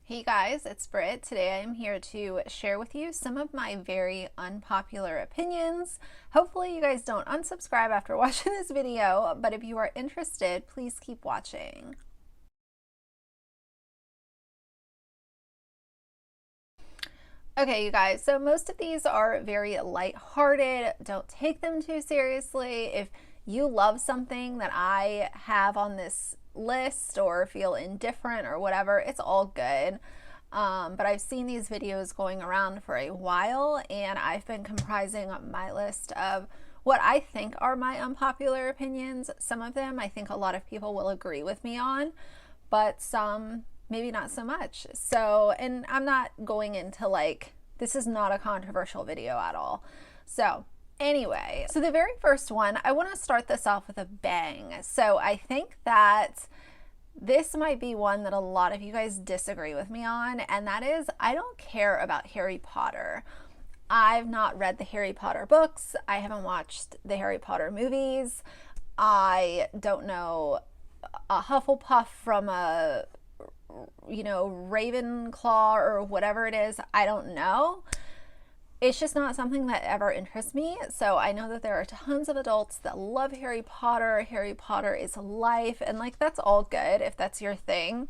Hey guys, it's Britt. Today I am here to share with you some of my very unpopular opinions. Hopefully you guys don't unsubscribe after watching this video, but if you are interested, please keep watching. Okay, you guys, so most of these are very lighthearted. Don't take them too seriously. If you love something that I have on this list or feel indifferent or whatever, it's all good. But I've seen these videos going around for a while, and I've been comprising my list of what I think are my unpopular opinions. Some of them I think a lot of people will agree with me on, but some maybe not so much. So, and I'm not going into this is not a controversial video at all. So anyway, so the very first one, I want to start this off with a bang. So I think that this might be one that a lot of you guys disagree with me on, and that is I don't care about Harry Potter. I've not read the Harry Potter books. I haven't watched the Harry Potter movies. I don't know a Hufflepuff from a Ravenclaw or whatever it is. I don't know. It's just not something that ever interests me. So I know that there are tons of adults that love Harry Potter. Harry Potter is life, and that's all good if that's your thing.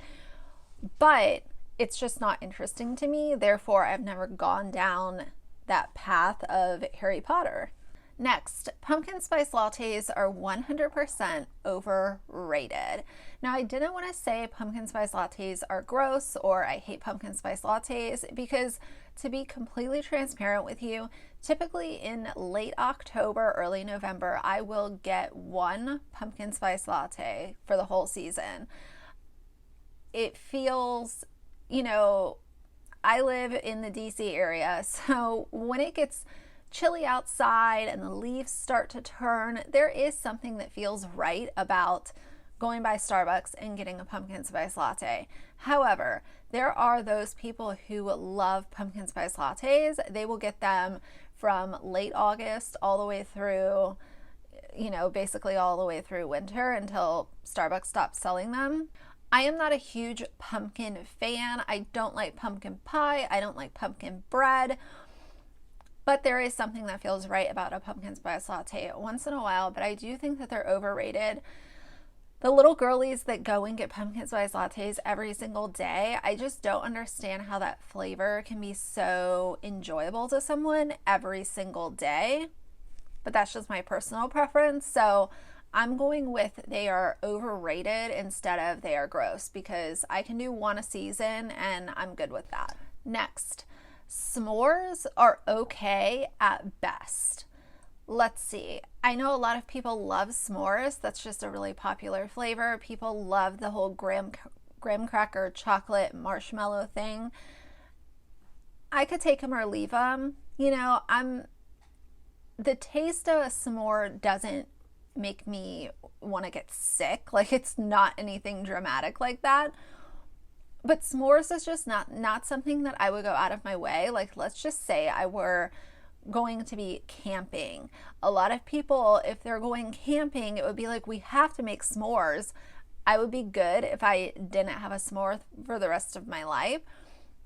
But it's just not interesting to me. Therefore, I've never gone down that path of Harry Potter. Next, pumpkin spice lattes are 100% overrated. Now, I didn't want to say pumpkin spice lattes are gross or I hate pumpkin spice lattes because, to be completely transparent with you, typically in late October, early November, I will get one pumpkin spice latte for the whole season. It feels, I live in the DC area, so when it gets chilly outside and the leaves start to turn, there is something that feels right about going by Starbucks and getting a pumpkin spice latte. However, there are those people who love pumpkin spice lattes. They will get them from late August all the way through, basically all the way through winter until Starbucks stops selling them. I am not a huge pumpkin fan. I don't like pumpkin pie. I don't like pumpkin bread. But there is something that feels right about a pumpkin spice latte once in a while, but I do think that they're overrated. The little girlies that go and get pumpkin spice lattes every single day, I just don't understand how that flavor can be so enjoyable to someone every single day. But that's just my personal preference. So I'm going with they are overrated instead of they are gross, because I can do one a season and I'm good with that. Next, s'mores are okay at best. Let's see. I know a lot of people love s'mores. That's just a really popular flavor. People love the whole graham cracker chocolate marshmallow thing. I could take them or leave them. The taste of a s'more doesn't make me want to get sick. It's not anything dramatic like that. But s'mores is just not something that I would go out of my way. Let's just say I were going to be camping. A lot of people, if they're going camping, it would be we have to make s'mores. I would be good if I didn't have a s'more for the rest of my life.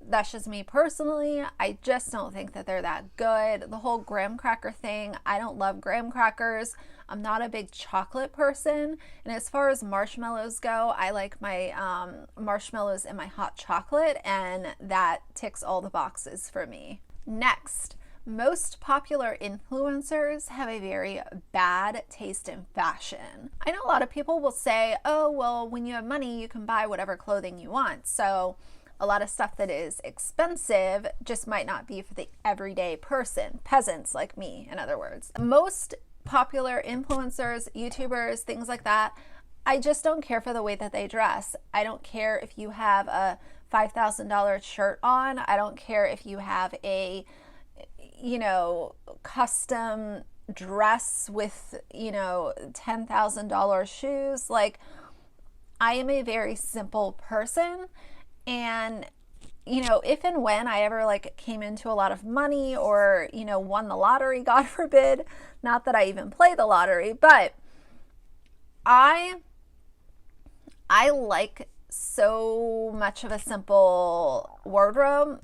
That's just me personally. I just don't think that they're that good. The whole graham cracker thing, I don't love graham crackers. I'm not a big chocolate person. And as far as marshmallows go, I like my marshmallows in my hot chocolate, and that ticks all the boxes for me. Next, most popular influencers have a very bad taste in fashion. I know a lot of people will say, oh, well, when you have money, you can buy whatever clothing you want. So a lot of stuff that is expensive just might not be for the everyday person, peasants like me, in other words. Most popular influencers, YouTubers, things like that, I just don't care for the way that they dress. I don't care if you have a $5,000 shirt on. I don't care if you have a, custom dress with, $10,000 shoes. I am a very simple person. And, if and when I ever came into a lot of money or, won the lottery, God forbid, not that I even play the lottery, but I like so much of a simple wardrobe.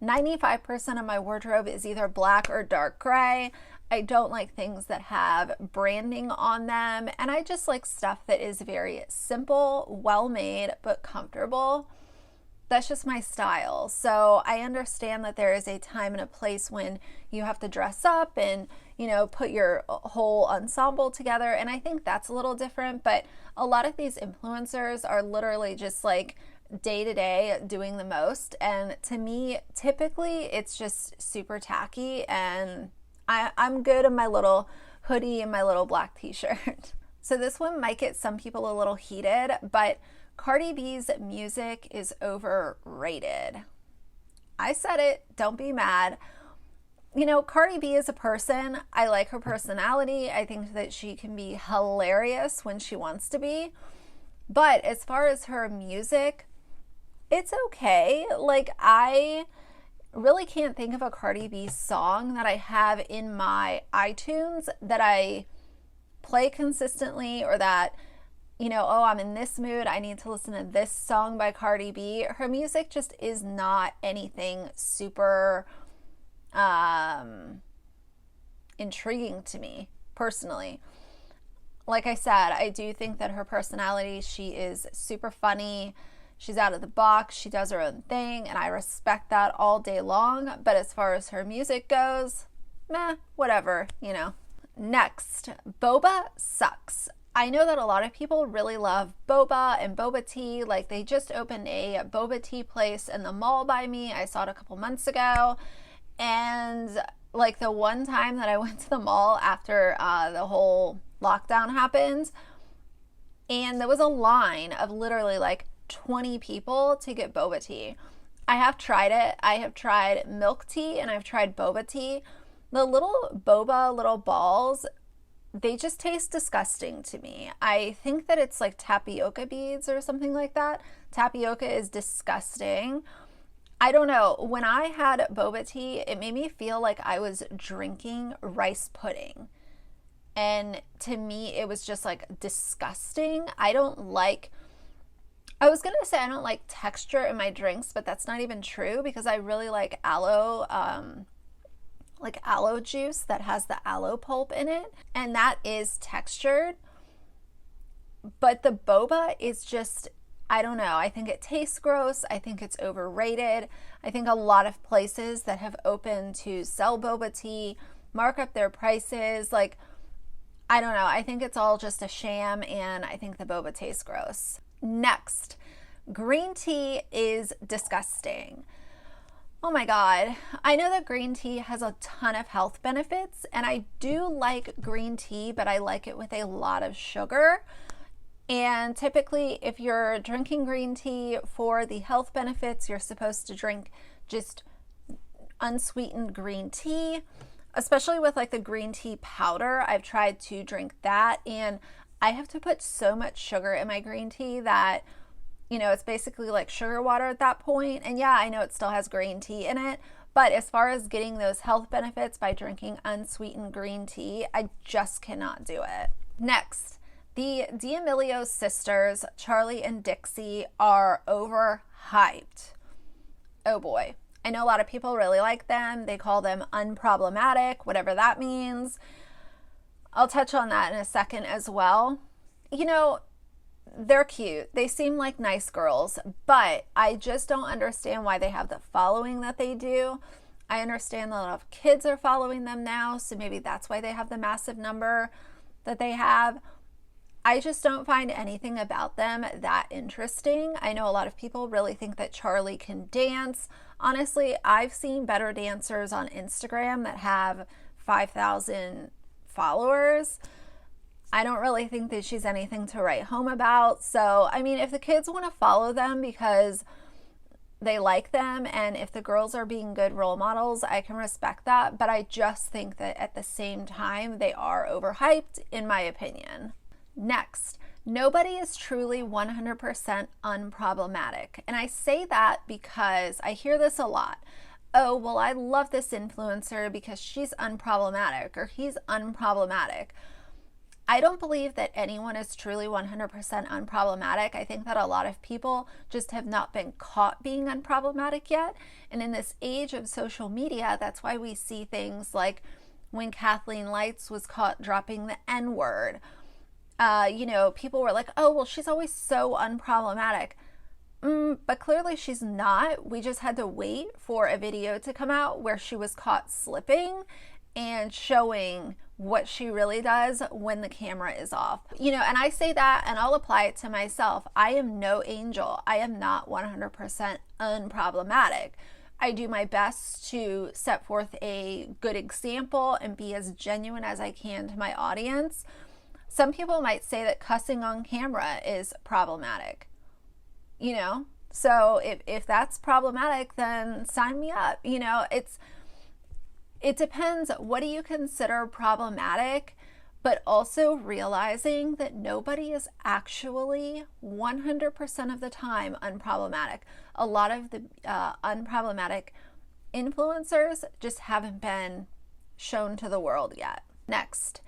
95% of my wardrobe is either black or dark gray. I don't like things that have branding on them, and I just like stuff that is very simple, well made, but comfortable. That's just my style. So I understand that there is a time and a place when you have to dress up and, you know, put your whole ensemble together. And I think that's a little different. But a lot of these influencers are literally just like day to day doing the most. And to me, typically it's just super tacky. And I'm good in my little hoodie and my little black t-shirt. So this one might get some people a little heated, but Cardi B's music is overrated. I said it, don't be mad. You know, Cardi B is a person. I like her personality. I think that she can be hilarious when she wants to be. But as far as her music, it's okay. Like, I really can't think of a Cardi B song that I have in my iTunes that I play consistently, or that, you know, oh, I'm in this mood, I need to listen to this song by Cardi B. Her music just is not anything super intriguing to me personally. Like I said, I do think that her personality, she is super funny. She's out of the box. She does her own thing, and I respect that all day long. But as far as her music goes, meh, whatever, you know. Next, boba sucks. I know that a lot of people really love boba and boba tea. Like, they just opened a boba tea place in the mall by me. I saw it a couple months ago. And like, the one time that I went to the mall after the whole lockdown happened, and there was a line of literally like 20 people to get boba tea. I have tried it. I have tried milk tea and I've tried boba tea. The little boba little balls, they just taste disgusting to me. I think that it's like tapioca beads or something like that. Tapioca is disgusting. I don't know. When I had boba tea, it made me feel like I was drinking rice pudding. And to me, it was just like disgusting. I was going to say I don't like texture in my drinks, but that's not even true, because I really like aloe juice that has the aloe pulp in it, and that is textured. But the boba is just, I don't know. I think it tastes gross. I think it's overrated. I think a lot of places that have opened to sell boba tea mark up their prices. Like, I don't know. I think it's all just a sham, and I think the boba tastes gross. Next, green tea is disgusting. Oh my God. I know that green tea has a ton of health benefits, and I do like green tea, but I like it with a lot of sugar. And typically, if you're drinking green tea for the health benefits, you're supposed to drink just unsweetened green tea, especially with like the green tea powder. I've tried to drink that, and I have to put so much sugar in my green tea that, you know, it's basically like sugar water at that point. And yeah, I know it still has green tea in it, but as far as getting those health benefits by drinking unsweetened green tea, I just cannot do it. Next, the D'Amelio sisters, Charlie and Dixie, are overhyped. Oh boy. I know a lot of people really like them. They call them unproblematic, whatever that means. I'll touch on that in a second as well. You know, they're cute. They seem like nice girls, but I just don't understand why they have the following that they do. I understand that a lot of kids are following them now, so maybe that's why they have the massive number that they have. I just don't find anything about them that interesting. I know a lot of people really think that Charlie can dance. Honestly, I've seen better dancers on Instagram that have 5,000 followers. I don't really think that she's anything to write home about. So, I mean, if the kids want to follow them because they like them, and if the girls are being good role models, I can respect that. But I just think that at the same time, they are overhyped, in my opinion. Next, nobody is truly 100% unproblematic. And I say that because I hear this a lot. Oh, well, I love this influencer because she's unproblematic, or he's unproblematic. I don't believe that anyone is truly 100% unproblematic. I think that a lot of people just have not been caught being unproblematic yet. And in this age of social media, that's why we see things like when Kathleen Lights was caught dropping the N-word. People were like, oh, well, she's always so unproblematic. But clearly she's not. We just had to wait for a video to come out where she was caught slipping and showing what she really does when the camera is off. And I say that and I'll apply it to myself. I am no angel. I am not 100% unproblematic. I do my best to set forth a good example and be as genuine as I can to my audience. Some people might say that cussing on camera is problematic. So if that's problematic, then sign me up. It depends. What do you consider problematic? But also realizing that nobody is actually 100% of the time unproblematic. A lot of the unproblematic influencers just haven't been shown to the world yet. Next,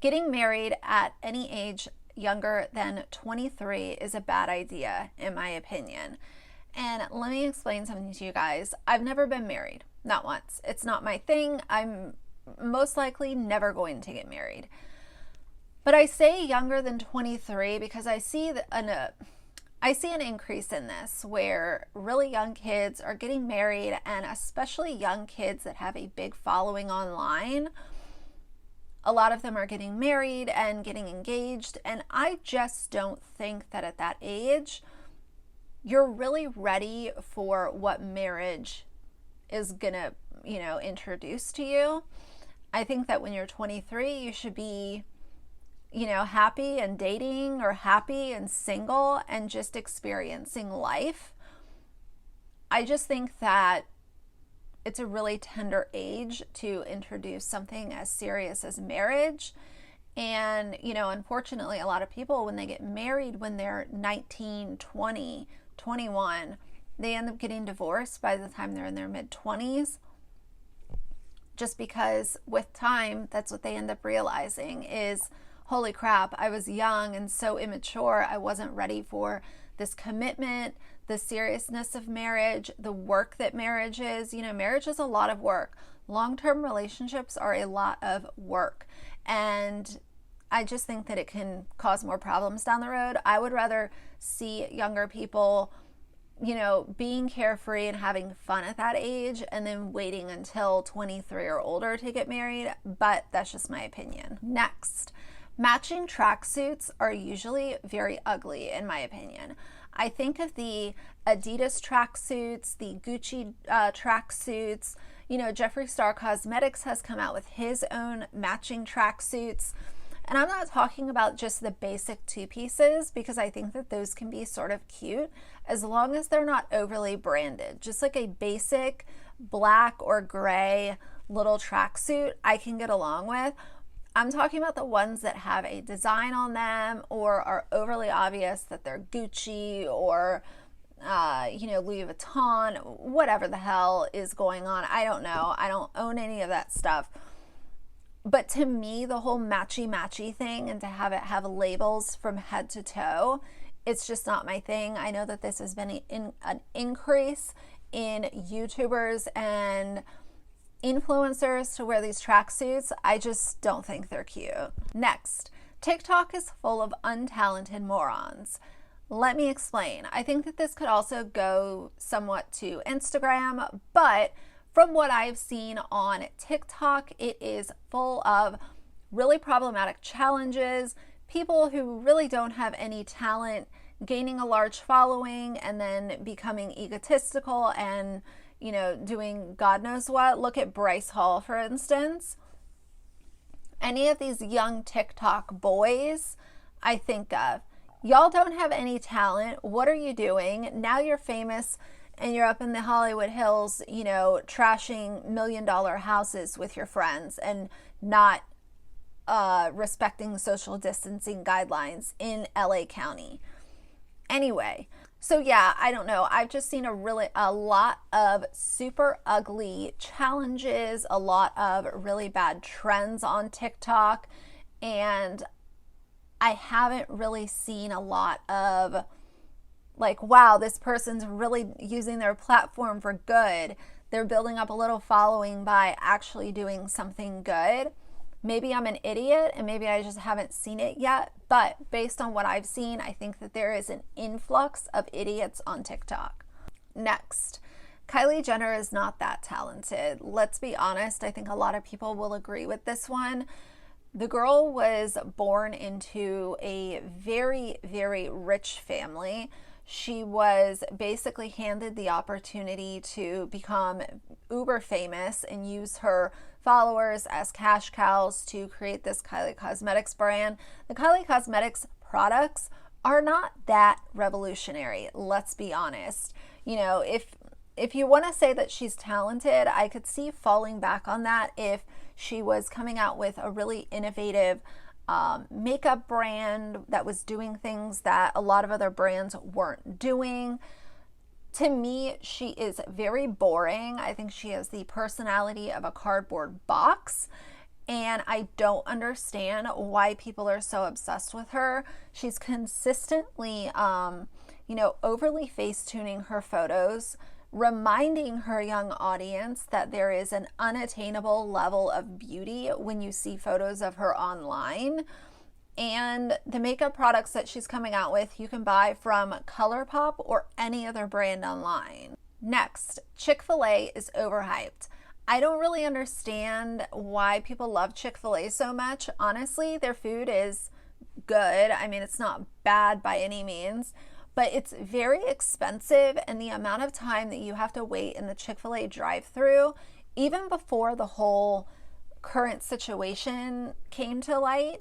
getting married at any age younger than 23 is a bad idea, in my opinion. And let me explain something to you guys. I've never been married, not once. It's not my thing. I'm most likely never going to get married. But I say younger than 23 because I see an increase in this where really young kids are getting married, and especially young kids that have a big following online. A lot of them are getting married and getting engaged, and I just don't think that at that age you're really ready for what marriage is gonna, introduce to you. I think that when you're 23, you should be, happy and dating, or happy and single and just experiencing life. I just think that it's a really tender age to introduce something as serious as marriage. And, unfortunately, a lot of people, when they get married when they're 19, 20, 21, they end up getting divorced by the time they're in their mid-20s. Just because with time, that's what they end up realizing is, holy crap, I was young and so immature. I wasn't ready for this commitment, the seriousness of marriage, the work that marriage is. Marriage is a lot of work. Long-term relationships are a lot of work. And I just think that it can cause more problems down the road. I would rather see younger people, being carefree and having fun at that age, and then waiting until 23 or older to get married. But that's just my opinion. Next, matching tracksuits are usually very ugly, in my opinion. I think of the Adidas tracksuits, the Gucci tracksuits. Jeffree Star Cosmetics has come out with his own matching tracksuits. And I'm not talking about just the basic two pieces, because I think that those can be sort of cute as long as they're not overly branded. Just like a basic black or gray little tracksuit I can get along with. I'm talking about the ones that have a design on them or are overly obvious that they're Gucci or Louis Vuitton, whatever the hell is going on. I don't know. I don't own any of that stuff. But to me, the whole matchy thing and to have it have labels from head to toe, it's just not my thing. I know that this has been an increase in YouTubers and influencers to wear these tracksuits. I just don't think they're cute. Next, TikTok is full of untalented morons. Let me explain. I think that this could also go somewhat to Instagram, but from what I've seen on TikTok, it is full of really problematic challenges, people who really don't have any talent gaining a large following and then becoming egotistical and, doing God knows what. Look at Bryce Hall, for instance. Any of these young TikTok boys I think of, y'all don't have any talent. What are you doing? Now you're famous and you're up in the Hollywood Hills, trashing $1 million houses with your friends and not respecting social distancing guidelines in LA County. Anyway, so yeah, I don't know. I've just seen a lot of super ugly challenges, a lot of really bad trends on TikTok. And I haven't really seen a lot of like, wow, this person's really using their platform for good. They're building up a little following by actually doing something good. Maybe I'm an idiot and maybe I just haven't seen it yet. But based on what I've seen, I think that there is an influx of idiots on TikTok. Next, Kylie Jenner is not that talented. Let's be honest. I think a lot of people will agree with this one. The girl was born into a very, very rich family. She was basically handed the opportunity to become uber famous and use her followers as cash cows to create this Kylie Cosmetics brand. The Kylie Cosmetics products are not that revolutionary, let's be honest. You know, if you want to say that she's talented, I could see falling back on that if she was coming out with a really innovative makeup brand that was doing things that a lot of other brands weren't doing. To me, she is very boring. I think she has the personality of a cardboard box, and I don't understand why people are so obsessed with her. She's consistently, overly face-tuning her photos, reminding her young audience that there is an unattainable level of beauty when you see photos of her online. And the makeup products that she's coming out with, you can buy from ColourPop or any other brand online. Next, Chick-fil-A is overhyped. I don't really understand why people love Chick-fil-A so much. Honestly, their food is good. I mean, it's not bad by any means, but it's very expensive, and the amount of time that you have to wait in the Chick-fil-A drive-thru, even before the whole current situation came to light.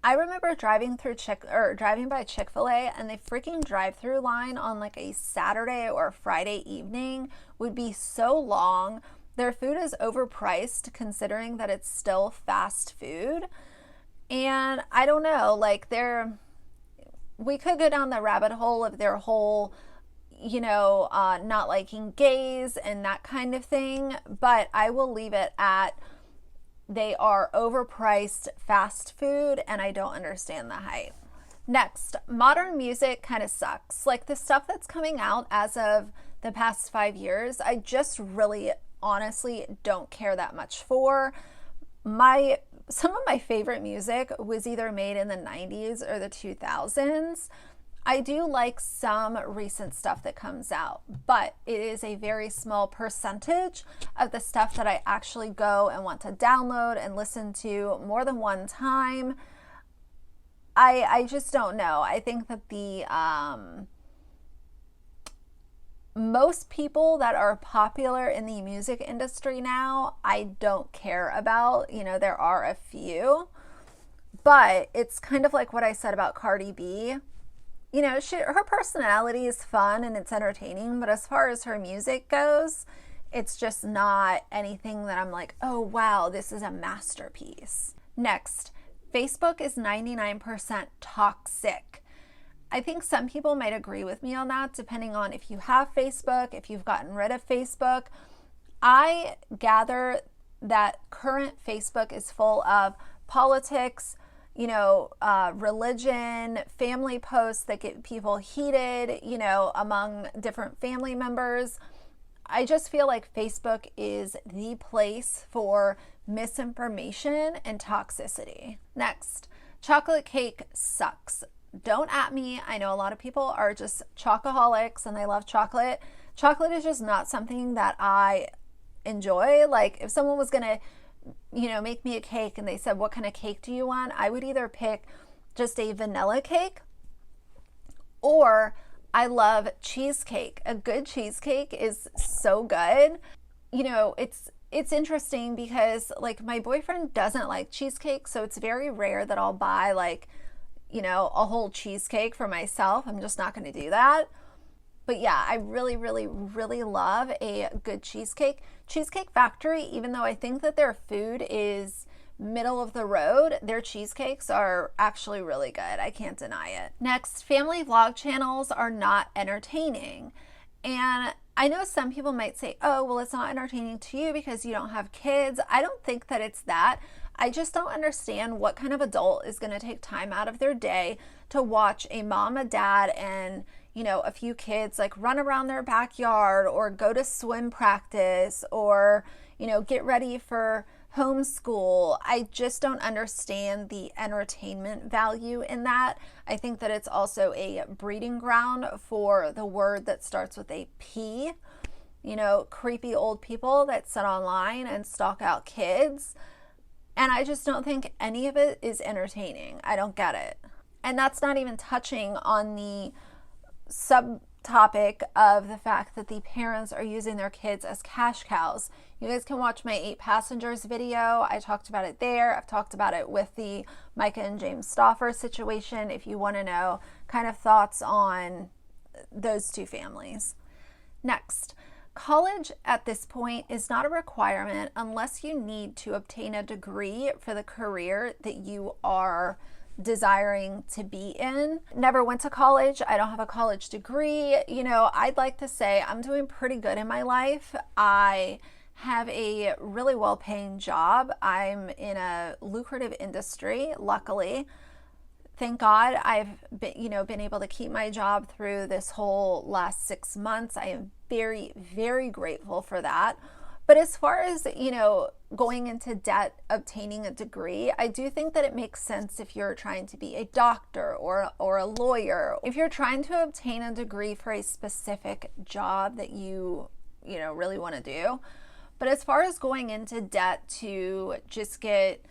I remember driving by Chick-fil-A, and the freaking drive-thru line on like a Saturday or Friday evening would be so long. Their food is overpriced considering that it's still fast food. And I don't know, like we could go down the rabbit hole of their whole, not liking gays and that kind of thing, but I will leave it at they are overpriced fast food, and I don't understand the hype. Next, modern music kind of sucks. Like the stuff that's coming out as of the past 5 years, I just really honestly don't care that much for. Some of my favorite music was either made in the 90s or the 2000s. I do like some recent stuff that comes out, but it is a very small percentage of the stuff that I actually go and want to download and listen to more than one time. I just don't know. I think that the most people that are popular in the music industry now, I don't care about. There are a few, but it's kind of like what I said about Cardi B. Her personality is fun and it's entertaining, but as far as her music goes, it's just not anything that I'm like, oh wow, this is a masterpiece. Next, Facebook is 99% toxic. I think some people might agree with me on that, depending on if you have Facebook, if you've gotten rid of Facebook. I gather that current Facebook is full of politics, religion, family posts that get people heated, among different family members. I just feel like Facebook is the place for misinformation and toxicity. Next, chocolate cake sucks. Don't at me. I know a lot of people are just chocoholics and they love chocolate. Chocolate is just not something that I enjoy. Like if someone was going to make me a cake and they said, what kind of cake do you want? I would either pick just a vanilla cake, or I love cheesecake. A good cheesecake is so good. It's interesting because like my boyfriend doesn't like cheesecake, so it's very rare that I'll buy a whole cheesecake for myself. I'm just not going to do that. But yeah, I really, really, really love a good cheesecake. Cheesecake Factory, even though I think that their food is middle of the road, their cheesecakes are actually really good. I can't deny it. Next, family vlog channels are not entertaining. And I know some people might say, oh, well, it's not entertaining to you because you don't have kids. I don't think that it's that. I just don't understand what kind of adult is going to take time out of their day to watch a mom, a dad, and a few kids like run around their backyard or go to swim practice or get ready for homeschool. I just don't understand the entertainment value in that. I think that it's also a breeding ground for the word that starts with a P, creepy old people that sit online and stalk out kids. And I just don't think any of it is entertaining. I don't get it. And that's not even touching on the subtopic of the fact that the parents are using their kids as cash cows. You guys can watch my 8 passengers video. I talked about it there. I've talked about it with the Micah and James Stauffer situation if you want to know kind of thoughts on those two families. Next, college at this point is not a requirement unless you need to obtain a degree for the career that you are desiring to be in. Never went to college. I don't have a college degree. I'd like to say I'm doing pretty good in my life. I have a really well-paying job. I'm in a lucrative industry, luckily. Thank God I've been able to keep my job through this whole last 6 months. I am very, very grateful for that. But as far as, going into debt, obtaining a degree, I do think that it makes sense if you're trying to be a doctor or a lawyer. If you're trying to obtain a degree for a specific job that you really want to do. But as far as going into debt to just get,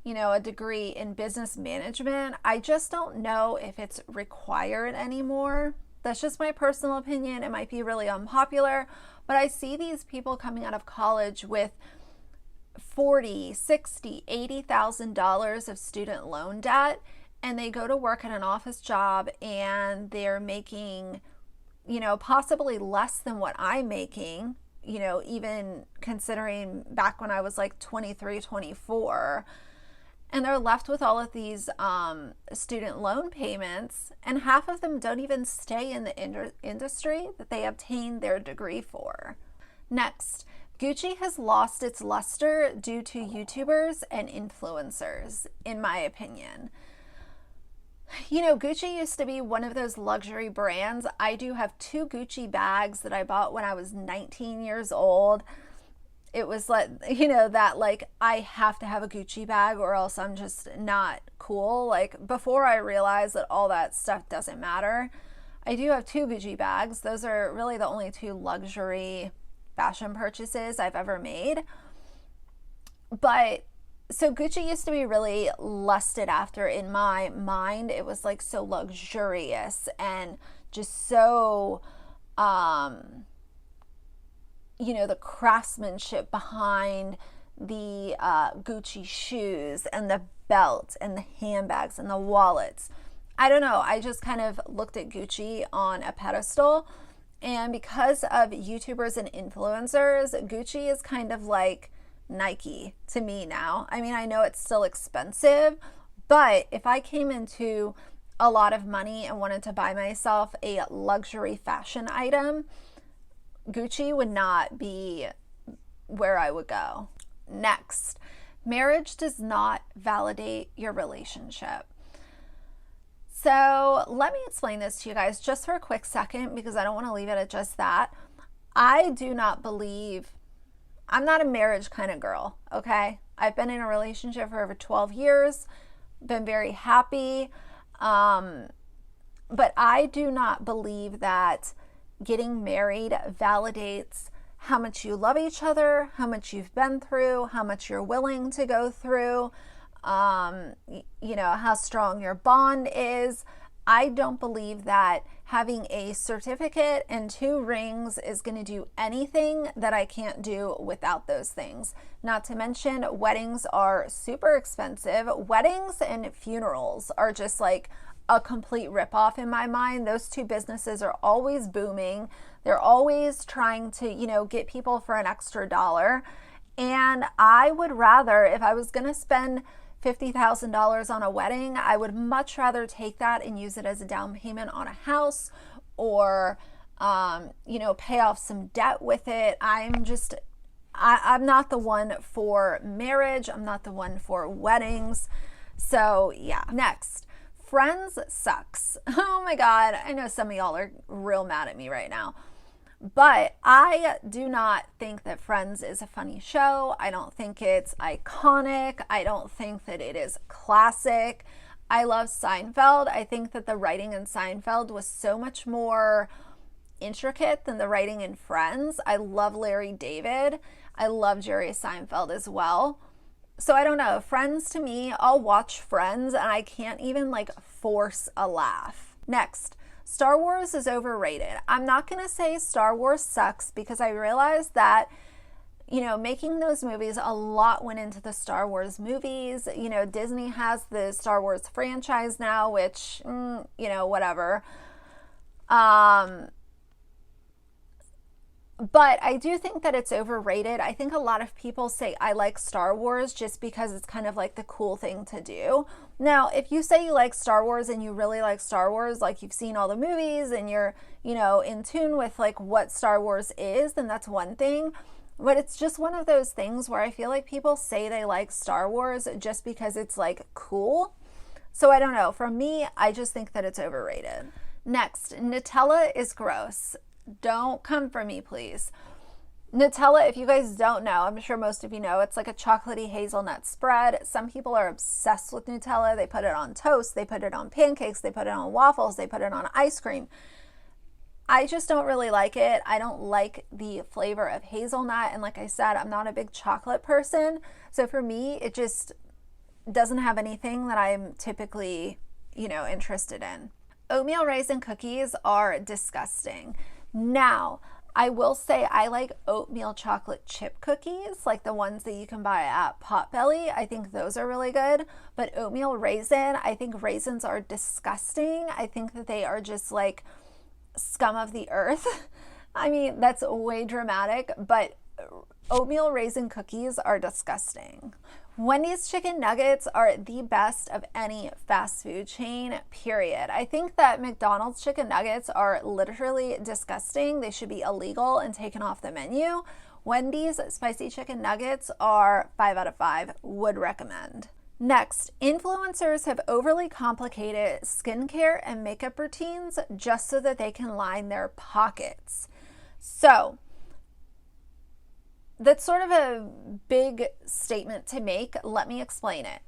a degree in business management, I just don't know if it's required anymore. That's just my personal opinion. It might be really unpopular, but I see these people coming out of college with $40,000, $60,000, $80,000 of student loan debt, and they go to work at an office job and they're making, possibly less than what I'm making, even considering back when I was like 23, 24. And they're left with all of these student loan payments, and half of them don't even stay in the industry that they obtained their degree for. Next, Gucci has lost its luster due to YouTubers and influencers, in my opinion. Gucci used to be one of those luxury brands. I do have 2 Gucci bags that I bought when I was 19 years old. It was like, I have to have a Gucci bag or else I'm just not cool. Like, before I realized that all that stuff doesn't matter, I do have 2 Gucci bags. Those are really the only 2 luxury fashion purchases I've ever made. But so Gucci used to be really lusted after in my mind. It was like so luxurious and just so, the craftsmanship behind the Gucci shoes and the belt and the handbags and the wallets. I don't know. I just kind of looked at Gucci on a pedestal. And because of YouTubers and influencers, Gucci is kind of like Nike to me now. I mean, I know it's still expensive, but if I came into a lot of money and wanted to buy myself a luxury fashion item, Gucci would not be where I would go. Next, marriage does not validate your relationship. So let me explain this to you guys just for a quick second because I don't want to leave it at just that. I do not believe, I'm not a marriage kind of girl, okay? I've been in a relationship for over 12 years, been very happy, but I do not believe that getting married validates how much you love each other, how much you've been through, how much you're willing to go through, how strong your bond is. I don't believe that having a certificate and 2 rings is going to do anything that I can't do without those things. Not to mention, weddings are super expensive. Weddings and funerals are just like a complete ripoff in my mind. Those 2 businesses are always booming. They're always trying to, get people for an extra dollar. And I would rather, if I was going to spend $50,000 on a wedding, I would much rather take that and use it as a down payment on a house or, pay off some debt with it. I'm not the one for marriage. I'm not the one for weddings. So yeah. Next, Friends sucks. Oh my God. I know some of y'all are real mad at me right now. But I do not think that Friends is a funny show. I don't think it's iconic. I don't think that it is classic. I love Seinfeld. I think that the writing in Seinfeld was so much more intricate than the writing in Friends. I love Larry David. I love Jerry Seinfeld as well. So I don't know. Friends, to me, I'll watch Friends and I can't even like force a laugh. Next, Star Wars is overrated. I'm not going to say Star Wars sucks because I realize that, you know, making those movies, a lot went into the Star Wars movies. You know, Disney has the Star Wars franchise now, which, you know, whatever. But I do think that it's overrated. I think a lot of people say I like Star Wars just because it's kind of like the cool thing to do. Now, if you say you like Star Wars and you really like Star Wars, like you've seen all the movies and you're, you know, in tune with like what Star Wars is, then that's one thing. But it's just one of those things where I feel like people say they like Star Wars just because it's like cool. So I don't know. For me, I just think that it's overrated. Next, Nutella is gross. Don't come for me, please. Nutella, if you guys don't know, I'm sure most of you know, it's like a chocolatey hazelnut spread. Some people are obsessed with Nutella. They put it on toast, they put it on pancakes, they put it on waffles, they put it on ice cream. I just don't really like it. I don't like the flavor of hazelnut. And like I said, I'm not a big chocolate person. So for me, it just doesn't have anything that I'm typically, you know, interested in. Oatmeal raisin cookies are disgusting. Now, I will say I like oatmeal chocolate chip cookies, like the ones that you can buy at Potbelly. I think those are really good. But oatmeal raisin, I think raisins are disgusting. I think that they are just like scum of the earth. I mean, that's way dramatic, but oatmeal raisin cookies are disgusting. Wendy's chicken nuggets are the best of any fast food chain, period. I think that McDonald's chicken nuggets are literally disgusting. They should be illegal and taken off the menu. Wendy's spicy chicken nuggets are 5 out of 5, would recommend. Next, influencers have overly complicated skincare and makeup routines just so that they can line their pockets. So, that's sort of a big statement to make. Let me explain it.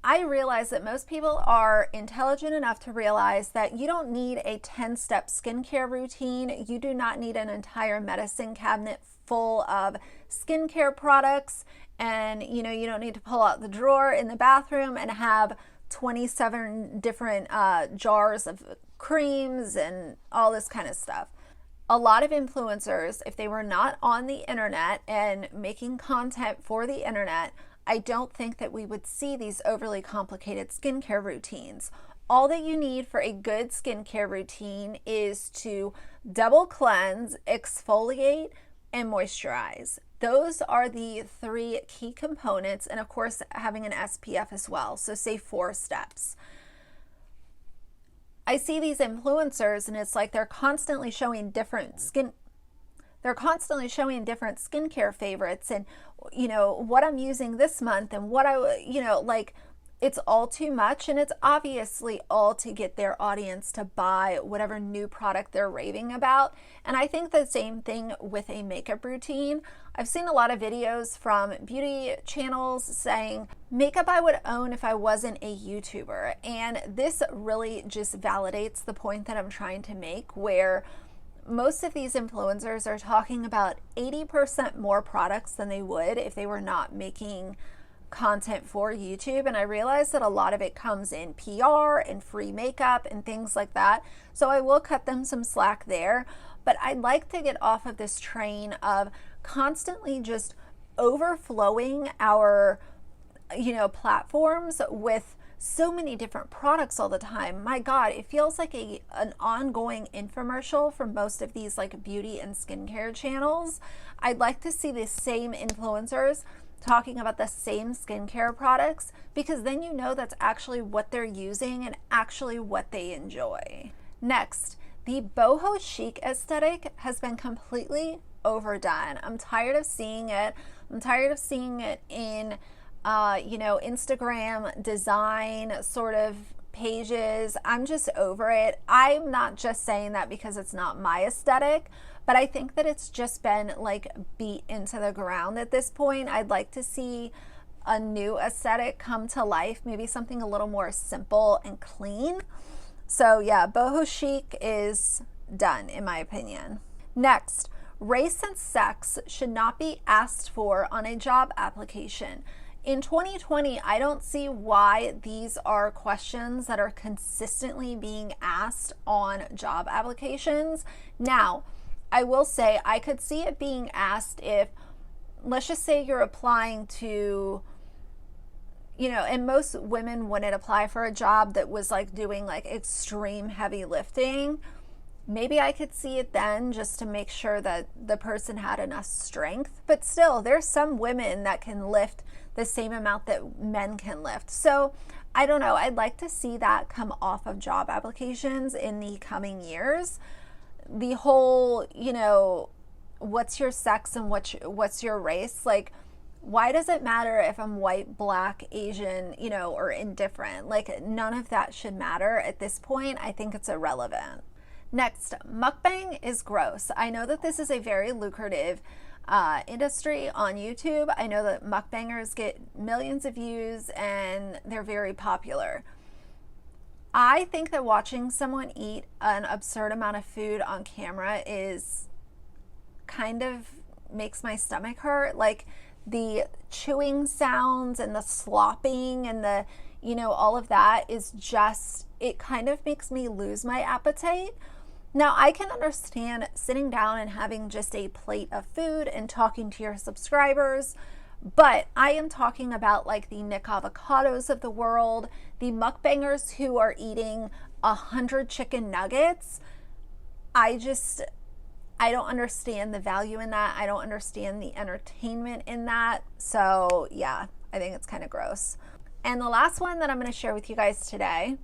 I realize that most people are intelligent enough to realize that you don't need a 10-step skincare routine. You do not need an entire medicine cabinet full of skincare products. And, you know, you don't need to pull out the drawer in the bathroom and have 27 different jars of creams and all this kind of stuff. A lot of influencers, if they were not on the internet and making content for the internet, I don't think that we would see these overly complicated skincare routines. All that you need for a good skincare routine is to double cleanse, exfoliate, and moisturize. Those are the 3 key components, and of course having an SPF as well. So say 4 steps. I see these influencers and it's like they're constantly showing different skincare favorites and, you know, what I'm using this month and what like it's all too much, and it's obviously all to get their audience to buy whatever new product they're raving about. And I think the same thing with a makeup routine. I've seen a lot of videos from beauty channels saying makeup I would own if I wasn't a YouTuber. And this really just validates the point that I'm trying to make, where most of these influencers are talking about 80% more products than they would if they were not making content for YouTube. And I realize that a lot of it comes in PR and free makeup and things like that. So I will cut them some slack there. But I'd like to get off of this train of constantly just overflowing our, platforms with so many different products all the time. My God, it feels like an ongoing infomercial for most of these like beauty and skincare channels. I'd like to see the same influencers talking about the same skincare products, because then you know that's actually what they're using and actually what they enjoy. Next, the boho chic aesthetic has been completely overdone. I'm tired of seeing it. I'm tired of seeing it in, Instagram design sort of pages. I'm just over it. I'm not just saying that because it's not my aesthetic, but I think that it's just been like beat into the ground at this point. I'd like to see a new aesthetic come to life, maybe something a little more simple and clean. So yeah, boho chic is done in my opinion. Next, race and sex should not be asked for on a job application. In 2020, I don't see why these are questions that are consistently being asked on job applications. Now, I will say I could see it being asked if, let's just say you're applying to, and most women wouldn't apply for a job that was like doing like extreme heavy lifting. Maybe I could see it then just to make sure that the person had enough strength. But still, there's some women that can lift the same amount that men can lift. So I don't know. I'd like to see that come off of job applications in the coming years. The whole, what's your sex and what's your race? Like, why does it matter if I'm white, black, Asian, or indifferent? Like, none of that should matter at this point. I think it's irrelevant. Next, mukbang is gross. I know that this is a very lucrative industry on YouTube. I know that mukbangers get millions of views and they're very popular. I think that watching someone eat an absurd amount of food on camera is kind of makes my stomach hurt. Like the chewing sounds and the slopping and the, all of that is just, it kind of makes me lose my appetite. Now, I can understand sitting down and having just a plate of food and talking to your subscribers, but I am talking about like the Nick Avocados of the world, the mukbangers who are eating 100 chicken nuggets. I don't understand the value in that. I don't understand the entertainment in that. So yeah, I think it's kind of gross. And the last one that I'm going to share with you guys today,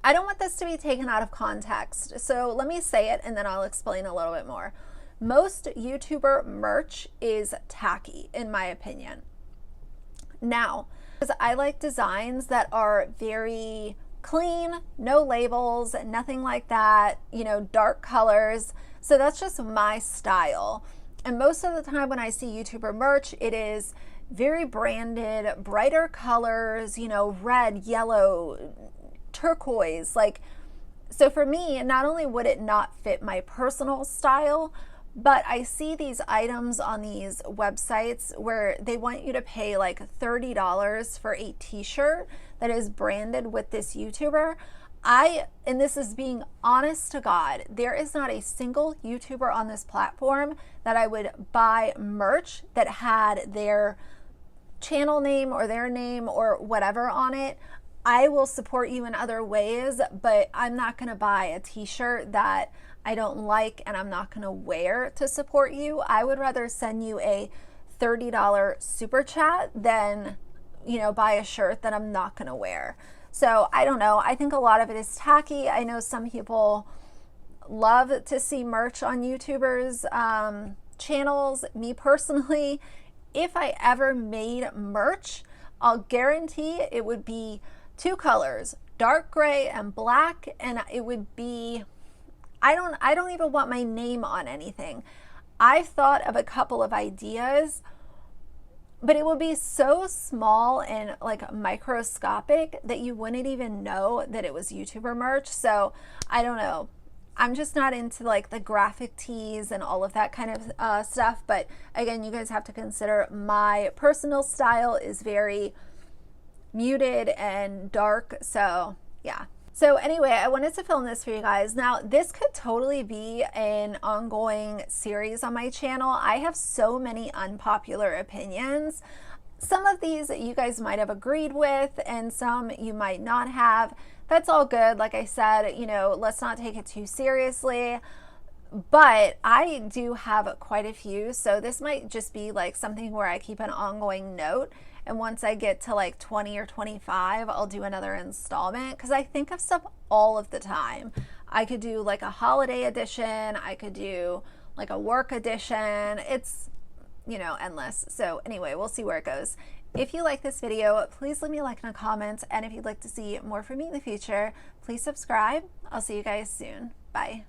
I don't want this to be taken out of context. So let me say it and then I'll explain a little bit more. Most YouTuber merch is tacky, in my opinion. Now, because I like designs that are very clean, no labels, nothing like that, dark colors. So that's just my style. And most of the time when I see YouTuber merch, it is very branded, brighter colors, red, yellow, turquoise. Like, so for me, not only would it not fit my personal style, but I see these items on these websites where they want you to pay like $30 for a t-shirt that is branded with this YouTuber. And this is being honest to God, there is not a single YouTuber on this platform that I would buy merch that had their channel name or their name or whatever on it. I will support you in other ways, but I'm not going to buy a t-shirt that I don't like and I'm not going to wear to support you. I would rather send you a $30 super chat than, buy a shirt that I'm not going to wear. So I don't know. I think a lot of it is tacky. I know some people love to see merch on YouTubers' channels. Me personally, if I ever made merch, I'll guarantee it would be two colors, dark gray and black, and it would be, I don't even want my name on anything. I've thought of a couple of ideas, but it would be so small and like microscopic that you wouldn't even know that it was YouTuber merch. So I don't know. I'm just not into like the graphic tees and all of that kind of stuff. But again, you guys have to consider my personal style is very muted and dark. So yeah. So anyway, I wanted to film this for you guys. Now, this could totally be an ongoing series on my channel. I have so many unpopular opinions. Some of these you guys might have agreed with and some you might not have. That's all good. Like I said, let's not take it too seriously. But I do have quite a few. So this might just be like something where I keep an ongoing note. And once I get to like 20 or 25, I'll do another installment because I think of stuff all of the time. I could do like a holiday edition. I could do like a work edition. It's, you know, endless. So anyway, we'll see where it goes. If you like this video, please leave me a like and a comment. And if you'd like to see more from me in the future, please subscribe. I'll see you guys soon. Bye.